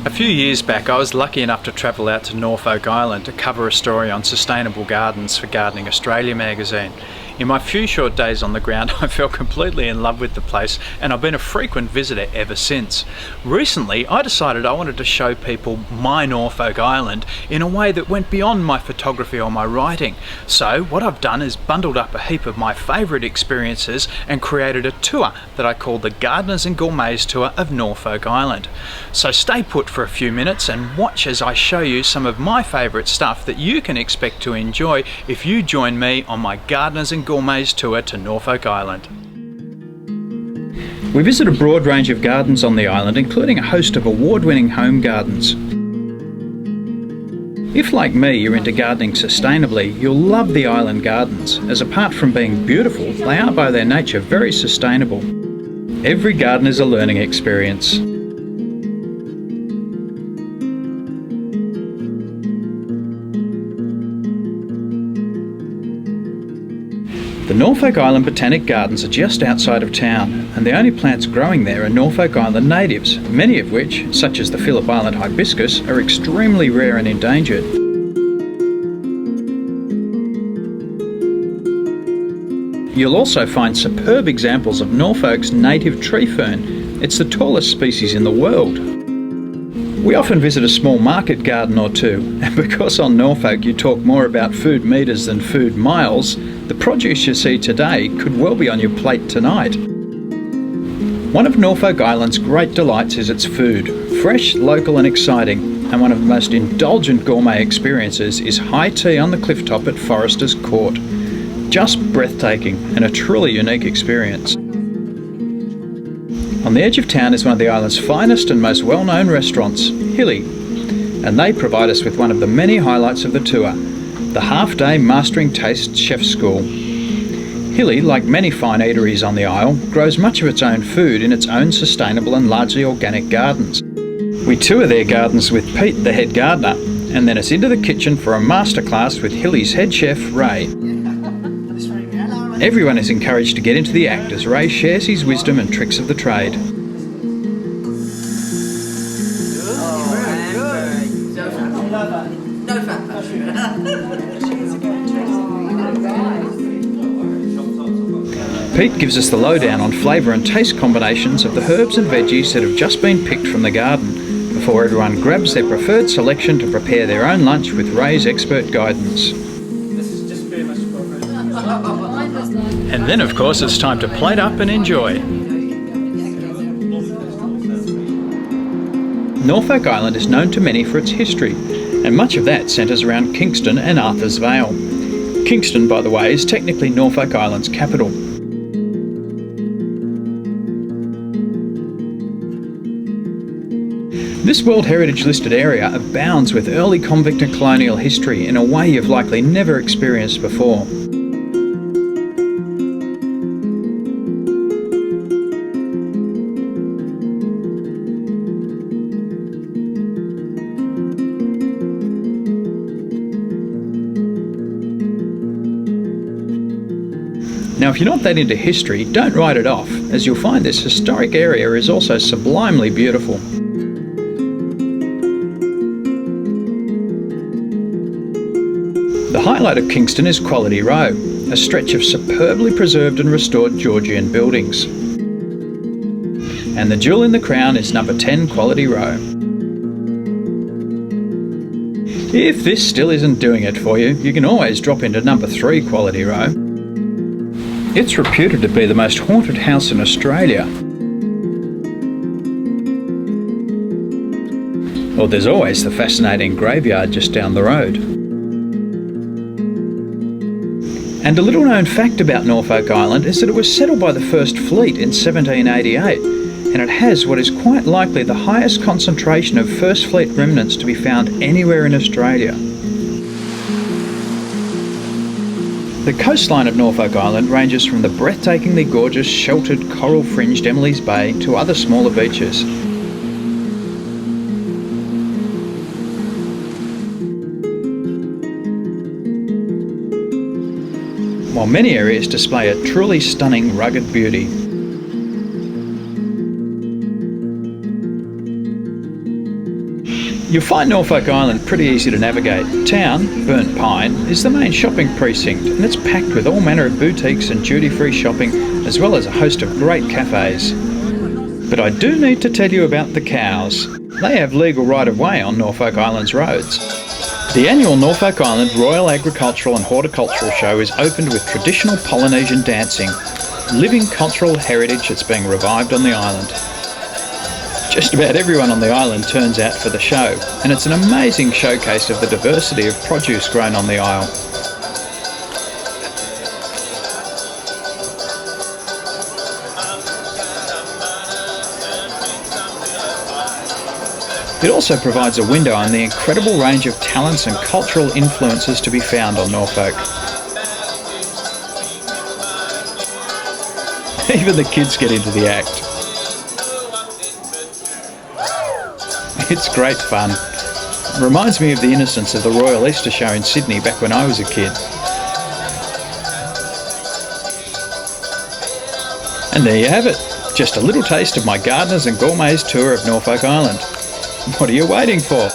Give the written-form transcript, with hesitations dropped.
A few years back, I was lucky enough to travel out to Norfolk Island to cover a story on sustainable gardens for Gardening Australia magazine. In my few short days on the ground, I fell completely in love with the place, and I've been a frequent visitor ever since. Recently, I decided I wanted to show people my Norfolk Island in a way that went beyond my photography or my writing. So what I've done is bundled up a heap of my favourite experiences and created a tour that I call the Gardeners and Gourmets Tour of Norfolk Island. So stay put for a few minutes and watch as I show you some of my favourite stuff that you can expect to enjoy if you join me on my Gardeners and Gourmets tour to Norfolk Island. We visit a broad range of gardens on the island, including a host of award-winning home gardens. If, like me, you're into gardening sustainably, you'll love the island gardens, as apart from being beautiful, they are by their nature very sustainable. Every garden is a learning experience. The Norfolk Island Botanic Gardens are just outside of town, and the only plants growing there are Norfolk Island natives, many of which, such as the Phillip Island hibiscus, are extremely rare and endangered. You'll also find superb examples of Norfolk's native tree fern. It's the tallest species in the world. We often visit a small market garden or two, and because on Norfolk you talk more about food metres than food miles, the produce you see today could well be on your plate tonight. One of Norfolk Island's great delights is its food, fresh, local and exciting, and one of the most indulgent gourmet experiences is high tea on the cliff top at Forrester's Court. Just breathtaking and a truly unique experience. On the edge of town is one of the island's finest and most well-known restaurants, Hilly, and they provide us with one of the many highlights of the tour, the half-day Mastering Taste Chef School. Hilly, like many fine eateries on the Isle, grows much of its own food in its own sustainable and largely organic gardens. We tour their gardens with Pete, the head gardener, and then it's into the kitchen for a masterclass with Hilly's head chef, Ray. Everyone is encouraged to get into the act as Ray shares his wisdom and tricks of the trade. Pete gives us the lowdown on flavour and taste combinations of the herbs and veggies that have just been picked from the garden, before everyone grabs their preferred selection to prepare their own lunch with Ray's expert guidance. And then of course it's time to plate up and enjoy. Norfolk Island is known to many for its history, and much of that centres around Kingston and Arthur's Vale. Kingston, by the way, is technically Norfolk Island's capital. This World Heritage listed area abounds with early convict and colonial history in a way you've likely never experienced before. Now, if you're not that into history, don't write it off, as you'll find this historic area is also sublimely beautiful. The highlight of Kingston is Quality Row, a stretch of superbly preserved and restored Georgian buildings. And the jewel in the crown is number 10 Quality Row. If this still isn't doing it for you, you can always drop into number 3 Quality Row. It's reputed to be the most haunted house in Australia. Well, there's always the fascinating graveyard just down the road. And a little known fact about Norfolk Island is that it was settled by the First Fleet in 1788, and it has what is quite likely the highest concentration of First Fleet remnants to be found anywhere in Australia. The coastline of Norfolk Island ranges from the breathtakingly gorgeous sheltered coral-fringed Emily's Bay to other smaller beaches. While many areas display a truly stunning rugged beauty. You'll find Norfolk Island pretty easy to navigate. Town, Burnt Pine, is the main shopping precinct, and it's packed with all manner of boutiques and duty-free shopping, as well as a host of great cafes. But I do need to tell you about the cows. They have legal right-of-way on Norfolk Island's roads. The annual Norfolk Island Royal Agricultural and Horticultural Show is opened with traditional Polynesian dancing, living cultural heritage that's being revived on the island. Just about everyone on the island turns out for the show, and it's an amazing showcase of the diversity of produce grown on the isle. It also provides a window on the incredible range of talents and cultural influences to be found on Norfolk. Even the kids get into the act. It's great fun. Reminds me of the innocence of the Royal Easter Show in Sydney back when I was a kid. And there you have it. Just a little taste of my Gardeners and Gourmets tour of Norfolk Island. What are you waiting for?